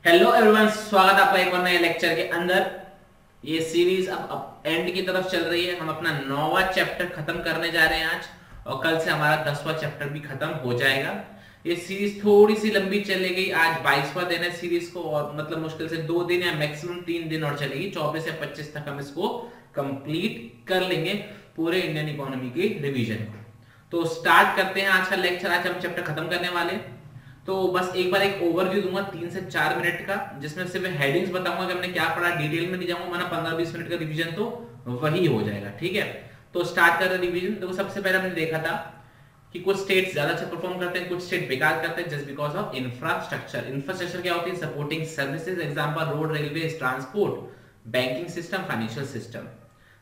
Hello everyone, स्वागत है आपका एक और नए लेक्चर के अंदर। ये सीरीज अब एंड की तरफ चल रही है। हम अपना 9वां चैप्टर खत्म करने जा रहे हैं आज, और कल से हमारा 10वां चैप्टर भी खत्म हो जाएगा। ये सीरीज थोड़ी सी लंबी चलेगी। आज 22वां दिन है सीरीज को, और मतलब मुश्किल से 2 दिन या मैक्सिमम 3 दिन और चलेगी। 24 से 25 तक हम इसको कंप्लीट कर लेंगे, पूरे इंडियन इकोनॉमी की रिवीजन को। तो स्टार्ट करते हैं आज का लेक्चर। आज हम चैप्टर खत्म करने वाले हैं। तो बस एक बार एक ओवरव्यू दूंगा 3 से 4 मिनट का, जिसमें सिर्फ हेडिंग्स बताऊंगा कि हमने क्या पढ़ा। डिटेल में नहीं जाऊंगा, वरना 15-20 मिनट का रिवीजन तो वही हो जाएगा। ठीक है, तो स्टार्ट कर रहे रिवीजन। तो सबसे पहले हमने देखा था कि कुछ स्टेट्स ज्यादा अच्छा परफॉर्म करते हैं, कुछ स्टेट बेकार करते हैं just because of infrastructure. Infrastructure क्या होती है? Supporting services, example road, railway, transport, banking system, financial system.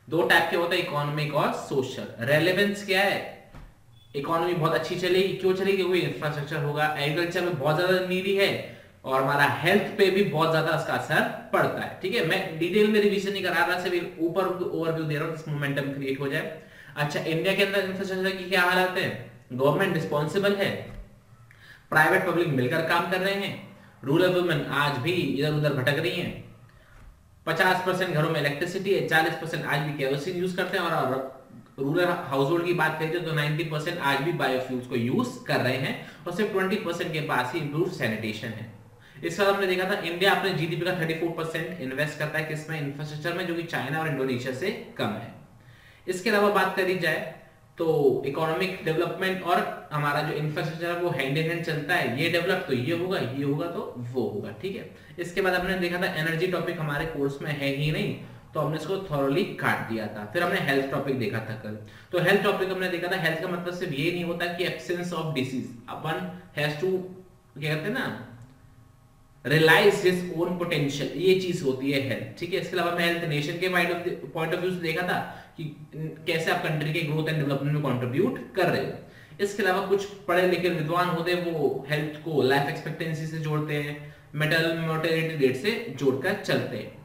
दो टाइप के होते हैं, इकोनॉमिक और सोशल। रेलेवेंस क्या है? इकोनॉमी बहुत अच्छी चलेगी, क्यों चलेगी? क्योंकि इंफ्रास्ट्रक्चर होगा। एग्रीकल्चर में बहुत ज्यादा नीडी है, और हमारा हेल्थ पे भी बहुत ज्यादा उसका असर पड़ता है। ठीक है, मैं डिटेल में रिवीजन नहीं करा रहा, सिर्फ ऊपर ओवरव्यू दे रहा हूं, जिससे मोमेंटम क्रिएट हो जाए। अच्छा, इंडिया के अंदर इंफ्रास्ट्रक्चर की क्या हालत है? गवर्नमेंट रिस्पॉन्सिबल है, प्राइवेट पब्लिक मिलकर काम कर रहे हैं, रूरल वुमेन आज भी इधर उधर भटक रही हैं, 50% घरों में इलेक्ट्रिसिटी है, 40% आज भी केरोसिन यूज करते हैं, और रूरल हाउस होल्ड की बात करें तो 90% आज भी बायोफ्यूल्स को यूज कर रहे हैं, और सिर्फ 20% के पास ही इंप्रूव सैनिटेशन है। इस बार हमने देखा था इंडिया अपने जीडीपी का 34% इन्वेस्ट करता है किसमें? इंफ्रास्ट्रक्चर में, जो कि चाइना और इंडोनेशिया से कम है। इसके अलावा बात करी जाए तो इकोनॉमिक डेवलपमेंट और हमारा जो इंफ्रास्ट्रक्चर है वो हैंड इन हैंड चलता है। ये डेवलप तो ये होगा, ये होगा तो वो होगा। ठीक है, इसके बाद हमने देखा था एनर्जी टॉपिक हमारे कोर्स में है ही नहीं, तो हमने इसको थॉरली काट दिया था। फिर हमने हेल्थ टॉपिक देखा था कल। तो हेल्थ टॉपिक हमने देखा था, हेल्थ का मतलब सिर्फ ये नहीं होता कि एब्सेंस ऑफ डिसीज, अपन हैज टू, क्या कहते हैं ना, रियलाइज हिज ओन पोटेंशियल, ये चीज होती है हेल्थ। ठीक है, इसके अलावा मैं हेल्थ नेशन के पॉइंट ऑफ व्यू से देखा था कि कैसे आप कंट्री के ग्रोथ एंड डेवलपमेंट में कंट्रीब्यूट कर रहे हो। इसके अलावा कुछ पढ़े लिखे विद्वान होते हैं, वो हेल्थ को लाइफ एक्सपेक्टेंसी से जोड़ते हैं, मेटल मोर्टेलिटी रेट से जोड़कर चलते हैं।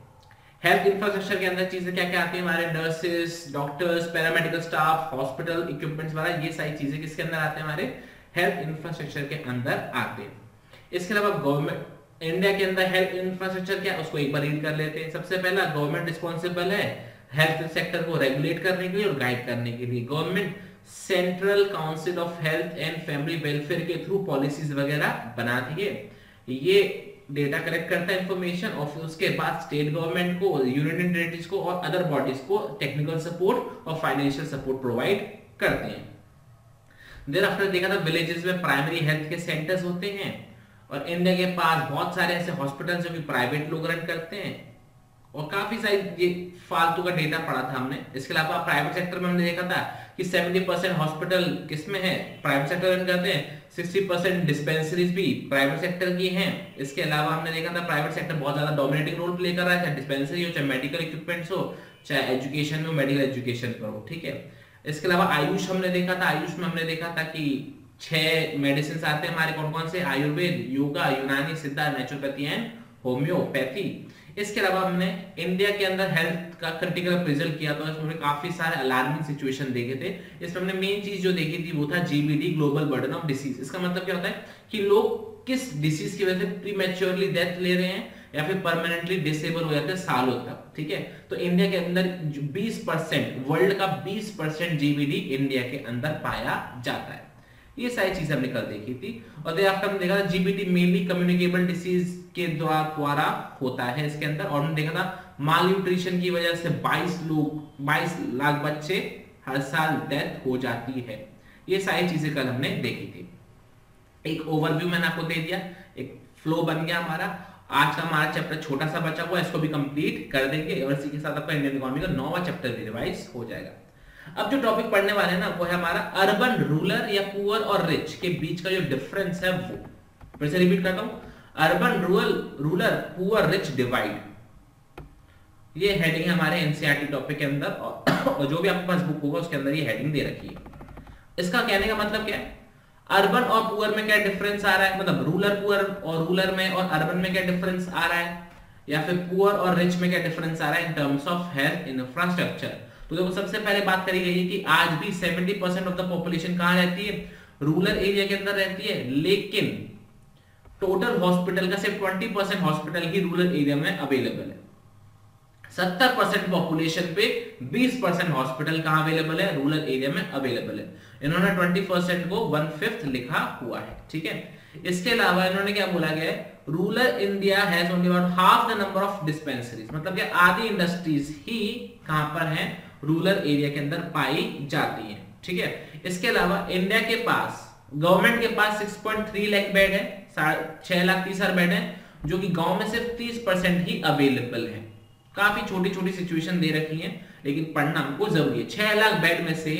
हेल्थ इंफ्रास्ट्रक्चर के अंदर चीजें क्या क्या आती है? हमारे nurses, doctors, paramedical staff, hospital equipments वाला, ये सारी चीजें किसके अंदर आते हैं? हमारे हेल्थ इंफ्रास्ट्रक्चर के अंदर आते हैं। इसके अलावा गवर्नमेंट, इंडिया के अंदर हेल्थ इंफ्रास्ट्रक्चर क्या, उसको एक बार रीड कर लेते हैं। सबसे पहला, गवर्नमेंट रिस्पॉन्सिबल है हेल्थ सेक्टर को रेगुलेट करने के लिए और गाइड करने के लिए। Government central council of health and family welfare के थ्रू पॉलिसीज वगैरह बनाती है। ये डेटा कलेक्ट करता है इंफॉर्मेशन, और फिर उसके बाद स्टेट गवर्नमेंट को, यूनियन टेरिटरीज को और अदर बॉडीज को टेक्निकल सपोर्ट और फाइनेंशियल सपोर्ट प्रोवाइड करते हैं। देयर आफ्टर देखा था विलेजेस में प्राइमरी हेल्थ के सेंटर्स होते हैं, और इंडिया के पास बहुत सारे ऐसे हॉस्पिटल जो कि प्राइवेट लोग रन करते हैं, और काफी सारी ये फालतू का डेटा पढ़ा था हमने। इसके अलावा प्राइवेट सेक्टर में हमने देखा था कि 70% हॉस्पिटल किसमें है? प्राइवेट सेक्टर रन करते हैं। 60% डिस्पेंसरीज भी प्राइवेट सेक्टर की हैं। इसके अलावा हमने देखा था प्राइवेट सेक्टर बहुत ज्यादा डोमिनेटिंग रोल प्ले कर रहा है, चाहे डिस्पेंसरी हो, चाहे मेडिकल इक्विपमेंट्स हो, चाहे एजुकेशन में, मेडिकल एजुकेशन पर हो। ठीक है, इसके अलावा आयुष हमने देखा था। आयुष में हमने देखा था कि 6 मेडिसिन आते हैं हमारे, कौन कौन से? आयुर्वेद, योगा, यूनानी, सिद्धा, नेचुरोपैथी एंड होम्योपैथी। इसके अलावा हमने इंडिया के अंदर हेल्थ का क्रिटिकल अप्रेजल किया था, इसमें काफी सारे अलार्मिंग सिचुएशन देखे थे। इसमें हमने मेन चीज जो देखी थी वो था GBD, global burden of disease. इसका मतलब क्या होता है कि लोग किस डिसीज की वजह से प्रीमैच्योरली डेथ ले रहे हैं या फिर परमानेंटली डिसेबल हो जाते हैं सालों तक। ठीक है, तो इंडिया के अंदर 20%, वर्ल्ड का 20% जीबीडी इंडिया के अंदर पाया जाता है। ये सारी चीजें हमने कल देखी थी। और देयर आफ्टर हमने देखा था जीबीटी मेनली कम्युनिकेबल डिसीज के द्वारा होता है इसके अंदर, और हमने देखा था माल न्यूट्रिशन की वजह से 22 लाख बच्चे हर साल डेथ हो जाती है। ये सारी चीजें कल हमने देखी थी। एक ओवरव्यू मैंने आपको दे दिया, एक फ्लो बन गया हमारा। आज का हमारा चैप्टर छोटा सा बचा हुआ है, इसको भी कंप्लीट कर देंगे, और इसी के साथ आपका इंडियन इकोनॉमी का 9वां चैप्टर भी रिवाइज हो जाएगा। अब जो टॉपिक पढ़ने वाले हैं ना, वो है हमारा अर्बन रूरल या पुअर और रिच के बीच का जो डिफरेंस है वो। फिर से रिपीट करता हूं, urban rural poor rich divide, ये हेडिंग है हमारे एनसीईआरटी टॉपिक के अंदर, और जो भी आपके पास बुक होगा उसके अंदर ये हेडिंग दे रखी है। इसका कहने का मतलब क्या है? अर्बन और पुअर में क्या डिफरेंस आ रहा है, मतलब रूरल पुअर और रूरल में और अर्बन में क्या डिफरेंस आ रहा है, या फिर पुअर और रिच में क्या डिफरेंस आ रहा है in terms of health infrastructure. तो देखो, सबसे पहले बात करी गई है कि आज भी 70% ऑफ द पॉपुलेशन कहां रहती है? रूरल एरिया के अंदर रहती है, लेकिन टोटल हॉस्पिटल का सिर्फ 20% हॉस्पिटल ही रूरल एरिया में अवेलेबल है। 70% पॉपुलेशन पे 20% हॉस्पिटल कहां अवेलेबल है, रूरल एरिया में अवेलेबल है। इन्होंने 20% को 1/5 लिखा हुआ है, ठीक है। इसके अलावा इन्होंने क्या बोला गया है, rural India has only about half the number of dispensaries, मतलब कि आधी इंडस्ट्रीज ही कहां पर हैं, रूरल एरिया के अंदर पाई जाती हैं, ठीक है। इसके अलावा इंडिया के पास, गवर्नमेंट के पास 6.3 लाख बेड है, 6,30,000 बेड है, जो कि गांव में सिर्फ 30% ही अवेलेबल है। काफी छोटी छोटी सिचुएशन दे रखी है, लेकिन पढ़ना हमको जरूरी है। 6 लाख बेड में से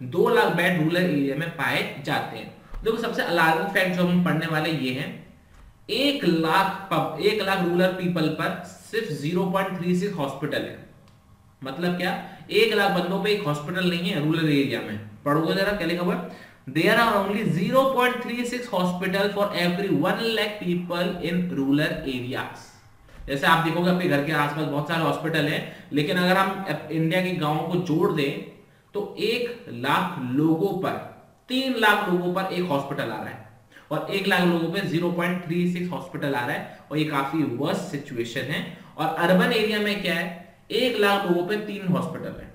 2 लाख बेड रूरल एरिया में पाए जाते हैं। देखो सबसे अलार्मिंग फैक्ट जो हम पढ़ने वाले ये है, 1 लाख रूरल पीपल पर सिर्फ 0.36 हॉस्पिटल है। मतलब क्या, 1 लाख बंदों पे एक हॉस्पिटल नहीं है रूरल एरिया में। पढ़ोगे जरा क्या लिखा हुआ, there are only 0.36 hospital for every 1 lakh people in rural areas। जैसे आप देखोगे आपके घर के आसपास बहुत सारे हॉस्पिटल हैं, लेकिन अगर हम इंडिया के गांवों को जोड़ दें तो 1 लाख लोगों पर 3 लाख लोगों पर एक हॉस्पिटल आ रहा है, और 1 लाख लोगों पे 0.36 हॉस्पिटल आ रहा है, और ये काफी वर्स्ट सिचुएशन है। और अर्बन एरिया में क्या है, 1 लाख लोगों पे 3 हॉस्पिटल है।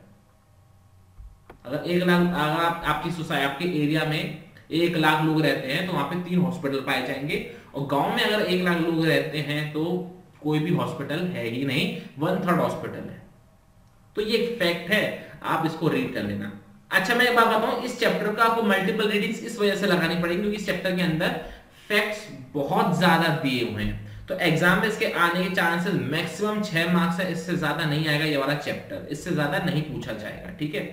अगर 1 लाख, अगर आपकी सोसाइटी, आपके एरिया में 1 लाख लोग रहते हैं तो वहां पे 3 हॉस्पिटल पाए जाएंगे, और गांव में अगर 1 लाख लोग रहते हैं तो कोई भी हॉस्पिटल है ही नहीं, 1/3 हॉस्पिटल है। तो ये एक फैक्ट है, आप इसको रीड कर लेना। अच्छा मैं एक बात बताऊं, इस चैप्टर का आपको मल्टीपल रीडिंग्स इस वजह से लगानी पड़ेगी क्योंकि इस चैप्टर के अंदर फैक्ट्स बहुत ज्यादा दिए हुए हैं, तो एग्जाम में इसके आने के चांसेस मैक्सिमम 6 मार्क्स है, इससे ज्यादा नहीं आएगा ये वाला चैप्टर, इससे ज्यादा नहीं पूछा जाएगा, ठीक है।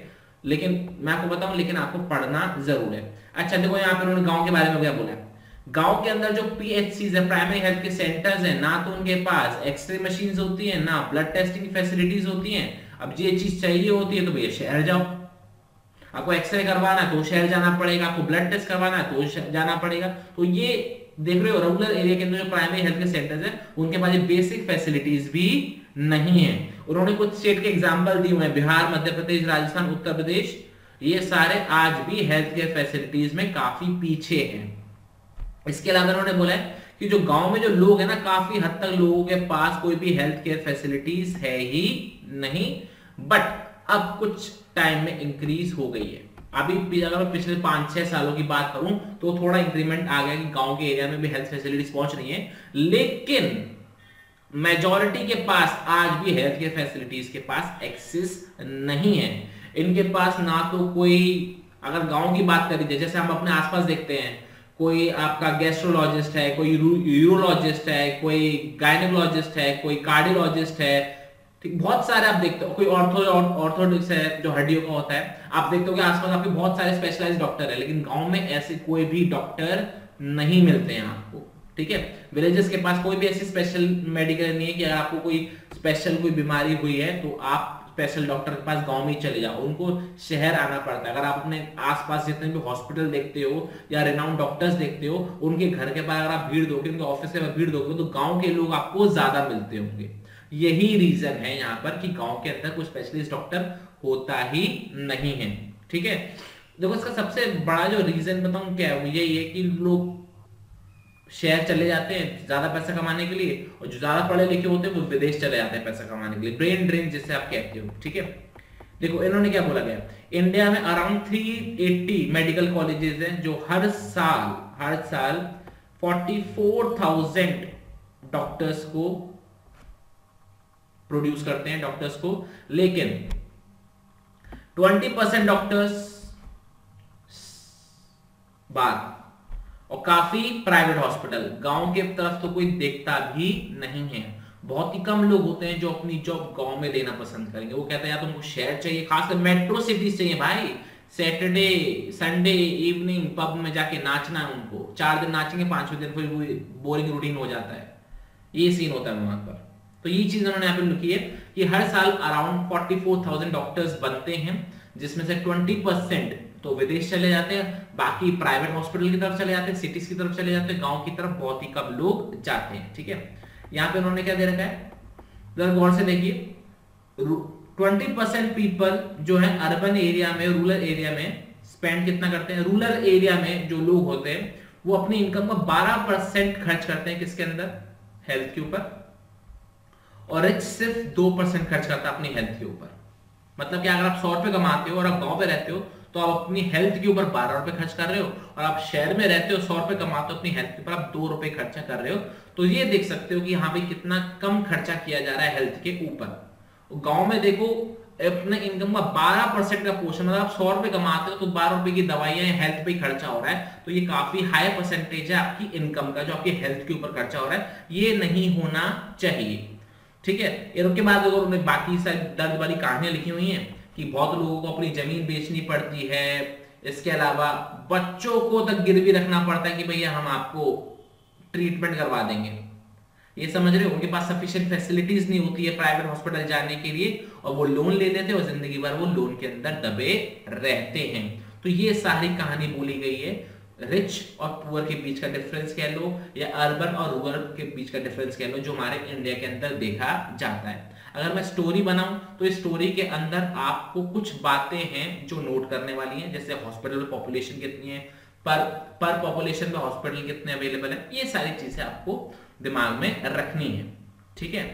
लेकिन मैं आपको बताऊं, लेकिन आपको पढ़ना जरूर है। अच्छा देखो यहाँ पे उन्होंने गांव के बारे में क्या बोला है, गांव के अंदर जो पीएचसीज है, प्राइमरी हेल्थ के सेंटर्स हैं, ना तो उनके पास एक्सरे मशीन्स होती हैं, ना ब्लड टेस्टिंग की फैसिलिटीज होती हैं। अब ये चीज चाहिए होती है तो भैया शहर जाओ, आपको एक्सरे करवाना है तो शहर जाना पड़ेगा, आपको ब्लड टेस्ट करवाना है तो जाना पड़ेगा। तो ये देख रहे हो रूरल एरिया के अंदर जो प्राइमरी हेल्थ के सेंटर्स है उनके पास बेसिक फैसिलिटीज भी नहीं है। उन्होंने कुछ स्टेट के एग्जांपल दिए हुए हैं, बिहार, मध्य प्रदेश, राजस्थान, उत्तर प्रदेश, ये सारे आज भी हेल्थ केयर फैसिलिटीज में काफी पीछे हैं। इसके अलावा उन्होंने बोला है कि जो गांव में जो लोग हैं ना, काफी हद तक लोगों के पास कोई भी हेल्थ केयर फैसिलिटीज है ही नहीं, बट अब कुछ टाइम में इंक्रीज हो गई है। अभी अगर मैं पिछले 5-6 सालों की बात करूं तो थोड़ा इंक्रीमेंट आ गया कि गांव के एरिया में भी हेल्थ फैसिलिटीज पहुंच रही है, लेकिन मेजॉरिटी के पास आज भी हेल्थ केयर फैसिलिटीज के पास एक्सेस नहीं है। इनके पास ना तो कोई, अगर गांव की बात करी जाए, जैसे हम अपने आसपास देखते हैं, कोई आपका गैस्ट्रोलॉजिस्ट है, कोई यूरोलॉजिस्ट है, कोई गायनेकोलॉजिस्ट है, कोई कार्डियोलॉजिस्ट है, ठीक, बहुत सारे आप देखते हो, कोई ऑर्थोडिक्स है जो हड्डियों का होता है, आप देखते हो कि आसपास आपके बहुत सारे स्पेशलाइज्ड डॉक्टर है, लेकिन गांव में ऐसे कोई भी डॉक्टर नहीं मिलते हैं आपको, ठीक है। विलेजेस के पास कोई भी ऐसी स्पेशल मेडिकल नहीं है कि अगर आपको कोई स्पेशल कोई बीमारी हुई है तो आप स्पेशल डॉक्टर के पास गांव में ही चले जाओ, उनको शहर आना पड़ता है। अगर आप अपने आसपास जितने भी हॉस्पिटल देखते हो या रिनाउंड डॉक्टर्स देखते हो, उनके घर के पास अगर आप भीड़ दोगे, उनके ऑफिस के पास भीड़ दोगे, तो गांव के लोग आपको ज्यादा मिलते होंगे। यही रीजन है यहाँ पर कि गांव के अंदर कोई स्पेशलिस्ट डॉक्टर होता ही नहीं है, ठीक है। देखो इसका सबसे बड़ा जो रीजन बताऊं क्या है, यही है कि लोग शहर चले जाते हैं ज्यादा पैसा कमाने के लिए, और जो ज्यादा पढ़े लिखे होते हैं वो विदेश चले जाते हैं पैसा कमाने के लिए, ब्रेन ड्रेन जिसे आप कहते हो, ठीक है। देखो इन्होंने क्या बोला गया, इंडिया में अराउंड 380 मेडिकल कॉलेजेस हैं जो हर साल 44,000 डॉक्टर्स को प्रोड्यूस करते हैं, डॉक्टर्स को, लेकिन 20% डॉक्टर्स बाहर, और काफी प्राइवेट हॉस्पिटल, गांव के तरफ तो कोई देखता भी नहीं है। बहुत ही कम लोग होते हैं जो अपनी जॉब गांव में लेना पसंद करेंगे, वो कहते हैं यार तुमको शहर चाहिए, खासकर मेट्रो सिटीज चाहिए भाई, सैटरडे संडे इवनिंग पब में जाके नाचना है उनको, 4 दिन नाचेंगे, 5वें दिन फिर बोरिंग रूटीन हो जाता है, ये सीन होता है वहां पर। तो ये चीज उन्होंने यहाँ पे लिखी है कि हर साल अराउंड 44,000 डॉक्टर्स बनते हैं, जिसमें से 20% तो विदेश चले जाते हैं, बाकी प्राइवेट हॉस्पिटल की तरफ चले जाते हैं, सिटीज की तरफ चले जाते हैं, गांव की तरफ बहुत ही कम लोग जाते हैं, ठीक है। यहाँ पे उन्होंने क्या दे रखा है, जरा गौर से देखिए, 20% पीपल जो है अर्बन एरिया में, रूरल एरिया में स्पेंड कितना करते हैं, रूरल एरिया में जो लोग होते हैं वो अपनी इनकम का 12% खर्च करते हैं किसके अंदर, हेल्थ के ऊपर, और रिच सिर्फ 2% खर्च करता है अपनी हेल्थ के ऊपर। मतलब कि अगर आप 100 रुपए कमाते हो और आप गांव पे रहते हो तो आप अपनी हेल्थ के ऊपर 12 रुपए खर्च कर रहे हो, और आप शहर में रहते हो 100 रुपए कमाते हो अपनी हेल्थ के ऊपर आप 2 रुपए खर्चा कर रहे हो। तो ये देख सकते हो कि यहाँ पे कितना कम खर्चा किया जा रहा है हेल्थ के ऊपर। गांव में देखो अपने इनकम का 12% का पोर्शन, मतलब आप 100 रुपए कमाते हो तो 12 रुपए की दवाइयां हेल्थ पे खर्चा हो रहा है। तो ये काफी हाई परसेंटेज है आपकी इनकम का जो आपकी हेल्थ के ऊपर खर्चा हो रहा है, ये नहीं होना चाहिए। ठीक है, इसके बाद अगर उन्होंने बाकी सारी दर्द वाली कहानियां लिखी हुई हैं कि बहुत लोगों को अपनी जमीन बेचनी पड़ती है, इसके अलावा बच्चों को तक गिरवी रखना पड़ता है कि भैया हम आपको ट्रीटमेंट करवा देंगे। ये समझ रहे हो, उनके पास सफिशिएंट फैसिलिटीज नहीं होती है प्राइवेट हॉस्पिटल जाने के लिए, और वो लोन ले लेते हैं और जिंदगी भर वो लोन के अंदर दबे रहते हैं। तो ये सारी कहानी बोली गई है। रिच और पुअर के बीच का डिफरेंस कह लो या अर्बन और रूरल के बीच का डिफरेंस कह लो जो हमारे इंडिया के अंदर देखा जाता है। अगर मैं स्टोरी बनाऊं तो इस स्टोरी के अंदर आपको कुछ बातें हैं जो नोट करने वाली हैं, जैसे हॉस्पिटल पॉपुलेशन कितनी है, पर पॉपुलेशन में हॉस्पिटल कितने अवेलेबल है, ये सारी चीजें आपको दिमाग में रखनी है। ठीक है,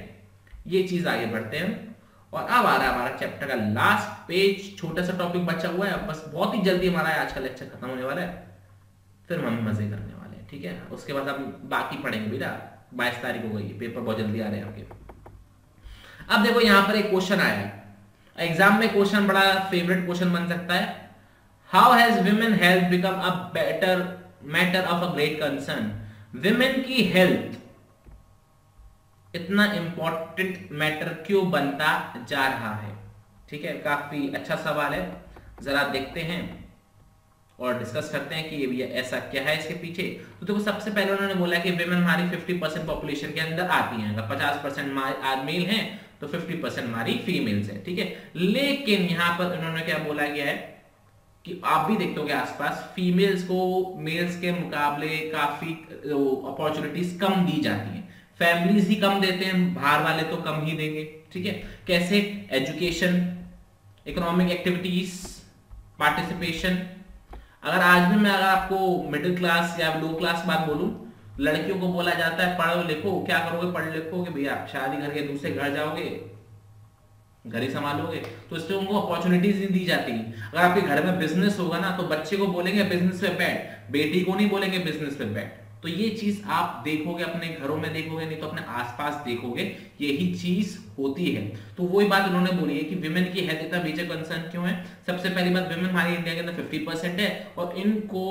ये चीज आगे बढ़ते हैं। और अब आ रहा है हमारा चैप्टर का लास्ट पेज, छोटा सा टॉपिक बचा हुआ है, बस बहुत ही जल्दी हमारा आज का लेक्चर खत्म होने वाला है, फिर हम मजे करने वाले हैं। ठीक है, उसके बाद हम बाकी पढ़ेंगे बेटा। 22 तारीख हो गई, पेपर बहुत जल्दी आ रहे हैं आपके। अब देखो यहां पर एक क्वेश्चन आया है एग्जाम में, क्वेश्चन बड़ा फेवरेट क्वेश्चन बन सकता है। How has women health become a better matter of a great concern. Women की हेल्थ इतना इंपॉर्टेंट मैटर क्यों बनता जा रहा है। ठीक है, काफी अच्छा सवाल है, जरा देखते हैं और डिस्कस करते हैं कि ये ऐसा क्या है इसके पीछे। तो देखो सबसे पहले उन्होंने बोला कि विमेन हमारी 50% पॉपुलेशन के अंदर आती हैं, अगर 50% मेल हैं तो 50% हमारी फीमेल्स हैं। ठीक है, लेकिन यहां पर उन्होंने क्या बोला गया है कि आप भी देखते होगे आसपास फीमेल्स को मेल्स के मुकाबले काफी अपॉर्चुनिटीज कम दी जाती हैं, फैमिलीज ही कम देते हैं, बाहर वाले तो कम ही देंगे। ठीक है, कैसे, एजुकेशन, इकोनॉमिक एक्टिविटीज, पार्टिसिपेशन। अगर आज भी मैं अगर आपको मिडिल क्लास या लो क्लास बात बोलूं, लड़कियों को बोला जाता है पढ़ो लिखो, क्या करोगे, पढ़ लिखोगे भैया, शादी करके दूसरे घर जाओगे, घर ही संभालोगे, तो इसलिए उनको अपॉर्चुनिटीज नहीं दी जाती। अगर आपके घर में बिजनेस होगा ना तो बच्चे को बोलेंगे बिजनेस पे बैठ, बेटी को नहीं बोलेंगे बिजनेस पे बैठ। तो ये चीज आप देखोगे, अपने घरों में देखोगे, नहीं तो अपने आसपास देखोगे, यही चीज होती है। तो वही बात उन्होंने बोली है कि विमेन की हेल्थ इतना मेजर कंसर्न क्यों है। सबसे पहली बात, विमेन हमारी इंडिया के अंदर 50% है और इनको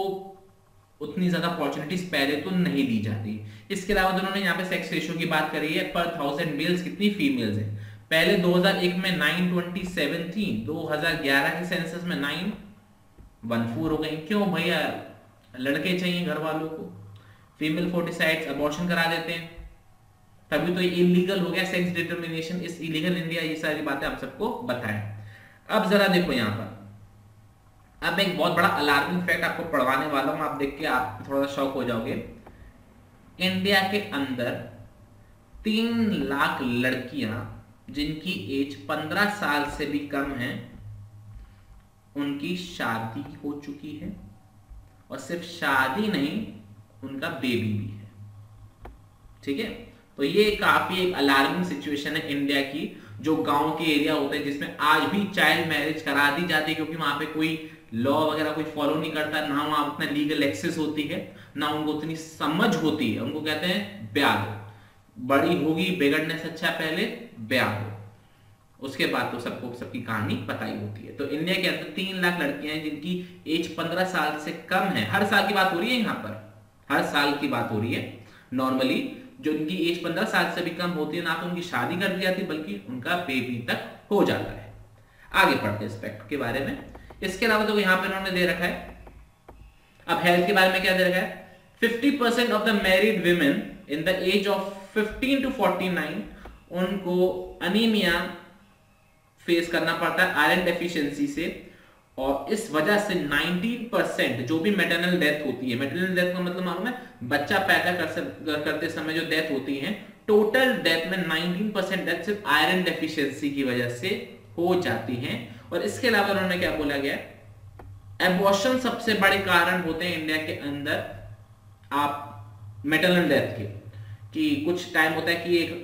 उतनी ज्यादा अपॉर्चुनिटीज पहले तो नहीं दी जाती। इसके अलावा उन्होंने यहाँ पे सेक्स रेशियो की बात करी है, पर 1000 मेल्स कितनी फीमेल्स है। पहले 2001 में 927 थी, 2011 के सेंसस में 914 हो गई। क्यों भैया, लड़के चाहिए घर वालों को, फीमेल फोर्टिसाइड्स, अबॉर्शन करा देते हैं, तभी तो इलीगल हो गया सेक्स डिटर्मिनेशन, इस इलीगल इंडिया, ये सारी बातें आप सबको बताएं। अब जरा देखो यहाँ पर, अब एक बहुत बड़ा अलार्मिंग फैक्ट आपको पढ़वाने वाला हूं, आप देख के आप थोड़ा शॉक हो जाओगे। इंडिया के अंदर 3 लाख लड़कियां जिनकी एज 15 साल से भी कम है, उनकी शादी हो चुकी है, और सिर्फ शादी नहीं, उनका बेबी भी है। ठीक है, तो ये काफी एक अलार्मिंग सिचुएशन है इंडिया की, जो गांव के एरिया होते हैं जिसमें आज भी चाइल्ड मैरिज करा दी जाती है, क्योंकि वहां पे कोई लॉ वगैरह कोई फॉलो नहीं करता, ना वहां उतना लीगल एक्सेस होती है, ना उनको उतनी समझ होती है। उनको कहते हैं ब्याह दो, बड़ी होगी बिगड़ने से अच्छा पहले ब्याह दो, उसके बाद तो सबको सबकी कहानी पता ही होती है। तो इंडिया के अंदर 3 लाख लड़कियां हैं जिनकी एज 15 साल से कम है। हर साल की बात हो रही है, यहाँ पर हर साल की बात हो रही है। नॉर्मली जो उनकी एज 15 साल से भी कम होती है, ना तो उनकी शादी कर दी जाती बल्कि उनका बेबी तक हो जाता है। आगे पढ़ते हैं इस फैक्ट के बारे में। इसके अलावा तो यहाँ पे उन्होंने दे रखा है, अब हेल्थ के बारे में क्या दे रखा है, 50% of the married women in the age of 15 to 49 उनको अनीमिया फेस करना पड़ता है आयरन डेफिशिएंसी से, और इस वजह से 19% जो भी मैटरनल डेथ होती है, मैटरनल डेथ का मतलब मालूम है, बच्चा पैदा करते समय जो डेथ होती है, टोटल डेथ में 19% डेथ सिर्फ आयरन डेफिशिएंसी की वजह से हो जाती हैं। और इसके अलावा उन्होंने क्या बोला गया, एबॉर्शन सबसे बड़े कारण होते हैं इंडिया के अंदर आप मैटरनल डेथ के, कि कुछ टाइम होता है कि एक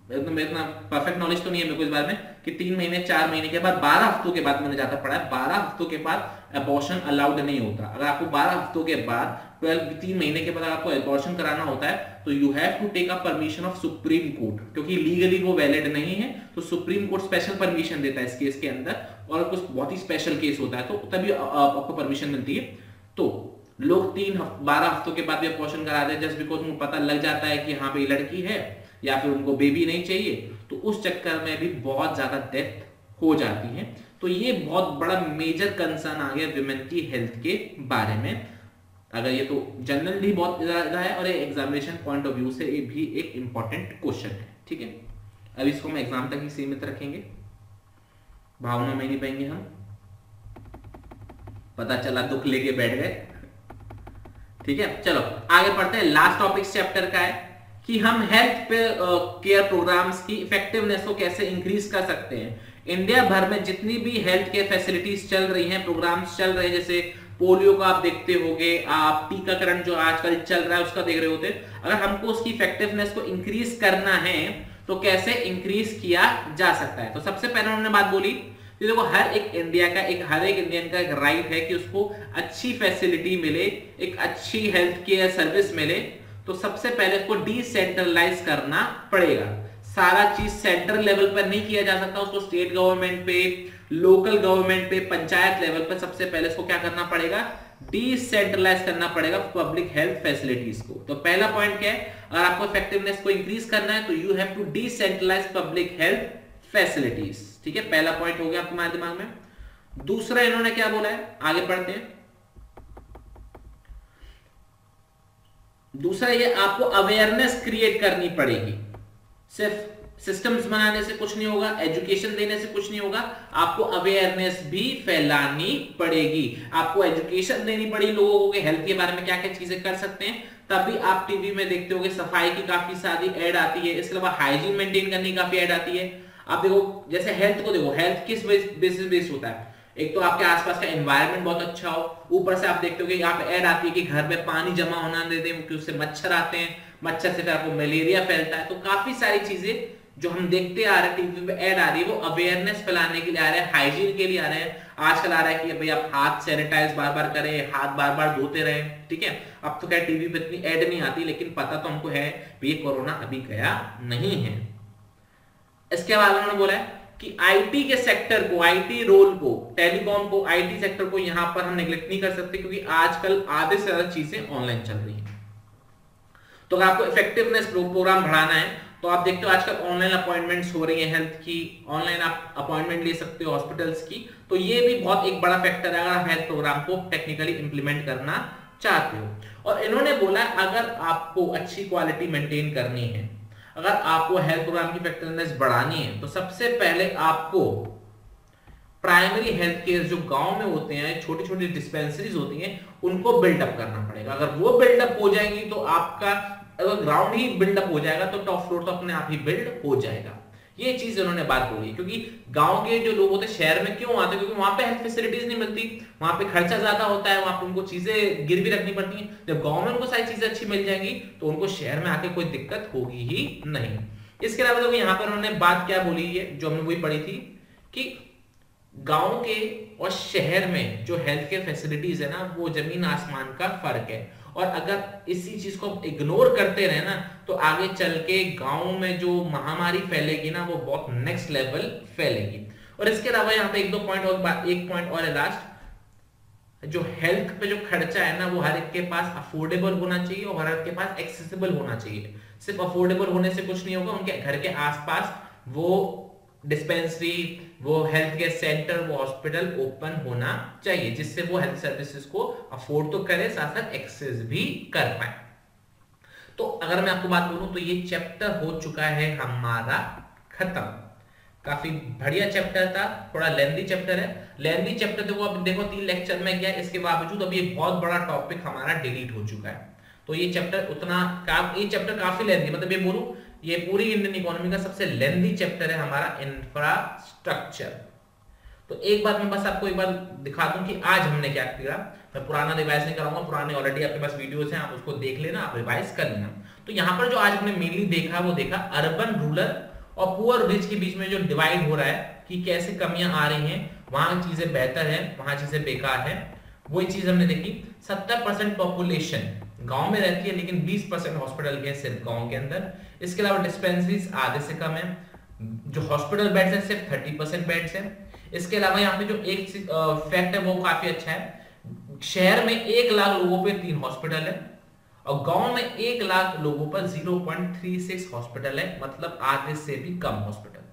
एकदम इतना परफेक्ट नॉलेज तो नहीं है मेरे को इस बारे में कि 3 महीने 4 महीने के बाद 12 हफ्तों के बाद, मैंने ज्यादा पढ़ा है 12 हफ्तों के बाद अबॉर्शन अलाउड नहीं होता। अगर आपको 12 हफ्तों के बाद 3 महीने के बाद आपको अबॉर्शन कराना होता है तो you have to take a permission of supreme court, क्योंकि लीगली वो वैलिड नहीं है, तो सुप्रीम कोर्ट स्पेशल परमिशन देता है इस केस के अंदर, और कुछ बहुत ही स्पेशल केस होता है तो तभी आपको परमिशन मिलती है। तो लोग 12 हफ्तों के बाद भी अबॉर्शन कराते हैं जस्ट बिकॉज उनको पता लग जाता है कि हाँ भाई लड़की है या फिर उनको बेबी नहीं चाहिए, तो उस चक्कर में भी बहुत ज्यादा डेथ हो जाती है। तो ये बहुत बड़ा मेजर कंसर्न आ गया विमेन की हेल्थ के बारे में। अगर ये तो जनरली बहुत ज्यादा है और एग्जामिनेशन पॉइंट ऑफ व्यू से ये भी एक इंपॉर्टेंट क्वेश्चन है, ठीक है। अब इसको हम एग्जाम तक ही सीमित रखेंगे, भावना में नहीं पाएंगे हम, पता चला दुख लेके बैठ गए, ठीक है। चलो आगे पढ़ते हैं। लास्ट टॉपिक चैप्टर का है कि हम हेल्थ केयर प्रोग्राम्स की इफेक्टिवनेस को कैसे इंक्रीज कर सकते हैं। इंडिया भर में जितनी भी हेल्थ केयर फैसिलिटीज चल रही हैं, प्रोग्राम्स चल रहे हैं, जैसे पोलियो का आप देखते होंगे, आप टीकाकरण जो आजकल चल रहा है उसका देख रहे होते, अगर हमको उसकी इफेक्टिवनेस को इंक्रीज करना है तो कैसे इंक्रीज किया जा सकता है। तो सबसे पहले उन्होंने बात बोली कि देखो हर एक इंडियन का एक राइट है कि उसको अच्छी फैसिलिटी मिले, एक अच्छी हेल्थ केयर सर्विस मिले। तो सबसे पहले उसको डिसेंट्रलाइज करना पड़ेगा। सारा चीज सेंट्रल लेवल पर नहीं किया जा सकता, उसको स्टेट गवर्नमेंट पे, लोकल गवर्नमेंट पे, पंचायत लेवल पर सबसे पहले इसको क्या करना पड़ेगा, डिसेंट्रलाइज करना पड़ेगा पब्लिक हेल्थ फैसिलिटीज को। तो पहला पॉइंट क्या है, अगर आपको इफेक्टिवनेस को इंक्रीज करना है तो you have to decentralize public health facilities, ठीक है। पहला पॉइंट हो गया आपके दिमाग में। दूसरा इन्होंने क्या बोला है, आगे पढ़ते हैं। दूसरा ये आपको अवेयरनेस क्रिएट करनी पड़ेगी। सिर्फ सिस्टम्स बनाने से कुछ नहीं होगा, एजुकेशन देने से कुछ नहीं होगा, आपको अवेयरनेस भी फैलानी पड़ेगी। आपको एजुकेशन देनी पड़ेगी लोगों को कि हेल्थ के बारे में क्या क्या चीजें कर सकते हैं। तभी आप टीवी में देखते होंगे सफाई की काफी सारी एड आती है, इसके अलावा हाइजीन मेंटेन करने की काफी एड आती है। आप देखो जैसे हेल्थ को देखो, हेल्थ किस बेसिस बेस्ड होता है, एक तो आपके आसपास का एनवायरनमेंट बहुत अच्छा हो, ऊपर से आप देखते हो कि यहाँ पे ऐड आती है कि घर में पानी जमा होना दे दें क्योंकि उससे मच्छर आते हैं, मच्छर से फिर आपको मलेरिया फैलता है। तो काफी सारी चीजें जो हम देखते आ रहे हैं, टीवी पे ऐड आ रही है, वो अवेयरनेस फैलाने के लिए आ रहे हैं, हाइजीन के लिए आ रहे हैं। आजकल आ रहा है कि भाई आप हाथ सैनिटाइज बार बार करें, हाथ बार बार धोते रहें, ठीक है। अब तो क्या टीवी पे इतनी ऐड नहीं आती, लेकिन पता तो हमको है ये कोरोना अभी गया नहीं है। इसके बाद उन्होंने बोला है कि आईटी के सेक्टर को, आईटी रोल को, टेलीकॉम को, आईटी सेक्टर को यहां पर हम नेग्लेक्ट नहीं कर सकते क्योंकि आजकल आधे से ज्यादा चीजें ऑनलाइन चल रही हैं। तो अगर आपको इफेक्टिवनेस प्रोग्राम बढ़ाना है तो आप देखते हो आजकल ऑनलाइन अपॉइंटमेंट्स हो रही है हेल्थ की, ऑनलाइन आप अपॉइंटमेंट ले सकते हो हॉस्पिटल्स की। तो ये भी बहुत एक बड़ा फैक्टर है अगर आप हेल्थ प्रोग्राम को टेक्निकली इंप्लीमेंट करना चाहते हो। और इन्होंने बोला अगर आपको अच्छी क्वालिटी मेंटेन करनी है, अगर आपको हेल्थ प्रोग्राम की इफेक्टिवनेस बढ़ानी है, तो सबसे पहले आपको प्राइमरी हेल्थ केयर जो गांव में होते हैं, छोटी छोटी डिस्पेंसरीज होती हैं, उनको बिल्डअप करना पड़ेगा। अगर वो बिल्डअप हो जाएंगी तो आपका अगर ग्राउंड ही बिल्डअप हो जाएगा तो टॉप फ्लोर तो अपने आप ही बिल्ड हो जाएगा। ये चीज उन्होंने बात बोली, क्योंकि गांव के जो लोग होते हैं शहर में क्यों आते हैं, क्योंकि वहां पे हेल्थ फैसिलिटीज नहीं मिलती, वहां पे खर्चा ज्यादा होता है, वहां पे उनको चीजें गिरवी रखनी पड़ती हैं। जब गांव में उनको सारी चीजें अच्छी मिल जाएंगी तो उनको शहर में आके कोई दिक्कत होगी ही नहीं। इसके अलावा देखो यहाँ पर उन्होंने बात क्या बोली है जो हमने वही पढ़ी थी कि गांव के और शहर में जो हेल्थ केयर फैसिलिटीज है ना, वो जमीन आसमान का फर्क है। और अगर इसी चीज को इग्नोर करते रहे ना तो आगे चल के गांव में जो महामारी फैलेगी ना, वो बहुत नेक्स्ट लेवल फैलेगी। और इसके अलावा यहाँ पे एक पॉइंट और है लास्ट, जो हेल्थ पे जो खर्चा है ना, वो हर एक के पास अफोर्डेबल होना चाहिए और हर एक के पास एक्सेसिबल होना चाहिए। सिर्फ अफोर्डेबल होने से कुछ नहीं होगा, उनके घर के आसपास वो डिस्पेंसरी, वो हेल्थ केयर सेंटर, वो हॉस्पिटल ओपन होना चाहिए, जिससे वो हेल्थ सर्विसेज को अफोर्ड तो करे, साथ साथ एक्सेस भी कर पाए। तो अगर मैं आपको बात बोलूं तो ये चैप्टर हो चुका है हमारा खत्म। काफी बढ़िया चैप्टर था, थोड़ा लेंथी चैप्टर है। लेंथी चैप्टर देखो, अब देखो 3 लेक्चर में गया, इसके बावजूद अब ये बहुत बड़ा टॉपिक हमारा डिलीट हो चुका है। तो ये चैप्टर ये चैप्टर काफी लेंथी, मतलब ये बोलूं ये पूरी इंडियन इकोनॉमी का सबसे लेंथी चैप्टर है हमारा इंफ्रास्ट्रक्चर। तो एक बार मैं बस आपको एक बार दिखा दूं कि आज हमने क्या किया। मैं पुराना रिवाइज नहीं कराऊंगा, पुराने ऑलरेडी आपके पास वीडियोस हैं, आप उसको देख लेना, आप रिवाइज कर लेना। तो यहाँ पर जो आज हमने मेनली देखा वो देखा अर्बन रूरल और पुअर रिच के बीच में जो डिवाइड हो रहा है कि कैसे कमियां आ रही हैं, वहां चीजें बेहतर है, वहां चीजें बेकार है, वही चीज हमने देखी। 70% पॉपुलेशन गांव में रहती है लेकिन 20% हॉस्पिटल के सिर्फ गांव के अंदर। इसके अलावा डिस्पेंसरीज आधे से कम है, जो हॉस्पिटल बेड्स है सिर्फ 30% बेड्स है। इसके अलावा यहाँ पे जो एक फैक्ट है वो काफी अच्छा है, शहर में 1 लाख लोगों पे 3 हॉस्पिटल है और गांव में 1 लाख लोगों पर 0.36 हॉस्पिटल है, मतलब आधे से भी कम हॉस्पिटल।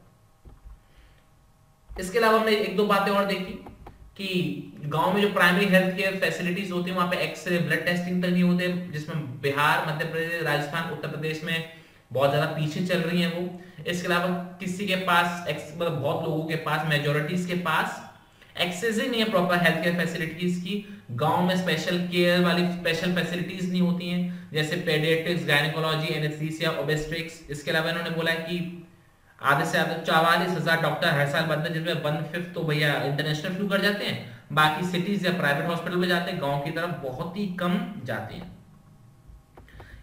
इसके अलावा हमने एक दो बातें और देखी कि गांव में जो प्राइमरी हेल्थ केयर फैसिलिटीज होती है वहां पे एक्सरे ब्लड टेस्टिंग तक नहीं होते, जिसमें बिहार, मध्य प्रदेश, राजस्थान, उत्तर प्रदेश में बहुत ज्यादा पीछे चल रही है वो। इसके अलावा किसी के पास मतलब बहुत लोगों के पास, मेजोरिटीज के पास एक्सेस ही नहीं है प्रॉपर हेल्थ केयर फैसिलिटीज की। गांव में स्पेशल केयर वाली स्पेशल फैसिलिटीज नहीं होती हैं, जैसे पेडियाट्रिक्स, गायनेकोलॉजी, एनेस्थीसिया, ओबस्ट्रिक्स। इसके अलावा इन्होंने बोला है कि आधे से आधे 44,000 डॉक्टर हर साल बनते हैं, जिसमें 1/5 तो भैया इंटरनेशनल फ्लू कर जाते हैं, बाकी सिटीज या प्राइवेट हॉस्पिटल में जाते हैं, गांव की तरफ बहुत ही कम जाते हैं।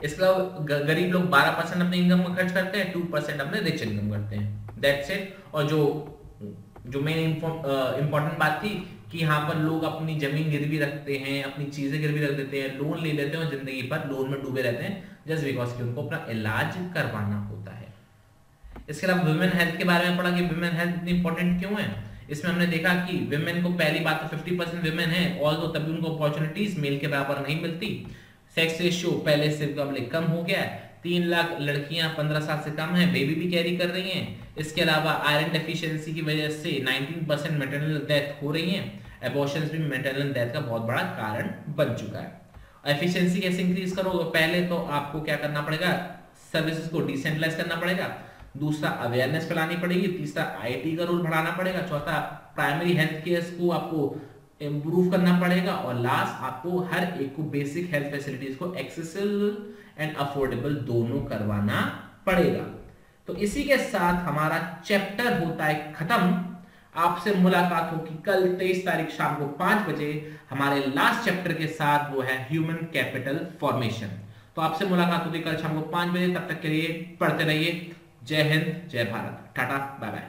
इसके अलावा गरीब लोग 12% अपने इनकम का खर्च करते हैं, 2% अपने रिच इनकम करते हैं, दैट्स इट। और जो मेन इंपॉर्टेंट बात थी कि यहाँ पर लोग अपनी जमीन गिरवी रखते हैं, अपनी चीजें गिरवी रख देते हैं, लोन ले लेते हैं और जिंदगी भर लोन में डूबे रहते हैं, जस्ट बिकॉज कि उनको अपना इलाज करवाना होता है। इसके अलावा वुमेन हेल्थ के बारे में पढ़ा कि वुमेन हेल्थ इतनी इंपॉर्टेंट क्यों है। इसमें हमने देखा कि वुमेन को, पहली बात तो 50% वुमेन है, ऑल्दो तभी उनको अपॉर्चुनिटीज मेल के बराबर नहीं मिलती। सेक्स रेशियो पहले से कम हो गया है, 3 लाख लड़कियां 15 साल से कम हैं, बेबी भी कैरी कर रही हैं। इसके अलावा आयरन डेफिशिएंसी की वजह से 19% मैटरनल डेथ हो रही है, एबॉर्शंस भी मैटरनल डेथ का बहुत बड़ा कारण बन चुका है। एफिशिएंसी कैसे इंक्रीज करोगे, पहले तो आपको क्या करना पड़ेगा, सर्विसेज को डिसेंट्रलाइज करना पड़ेगा, दूसरा अवेयरनेस फैलानी पड़ेगी, तीसरा आईटी का रोल बढ़ाना पड़ेगा, चौथा प्राइमरी हेल्थ केयर को आपको इंप्रूव करना पड़ेगा, और लास्ट आपको हर एक को बेसिक हेल्थ फैसिलिटीज को एक्सेसिबल एंड अफोर्डेबल दोनों करवाना पड़ेगा। तो इसी के साथ हमारा चैप्टर होता है खत्म। आपसे मुलाकात होगी कल 23 तारीख शाम को 5 बजे हमारे लास्ट चैप्टर के साथ, वो है ह्यूमन कैपिटल फॉर्मेशन। तो आपसे मुलाकात होगी कल शाम को 5 बजे, तब तक के लिए पढ़ते रहिए। जय हिंद, जय भारत, टाटा, बाय बाय।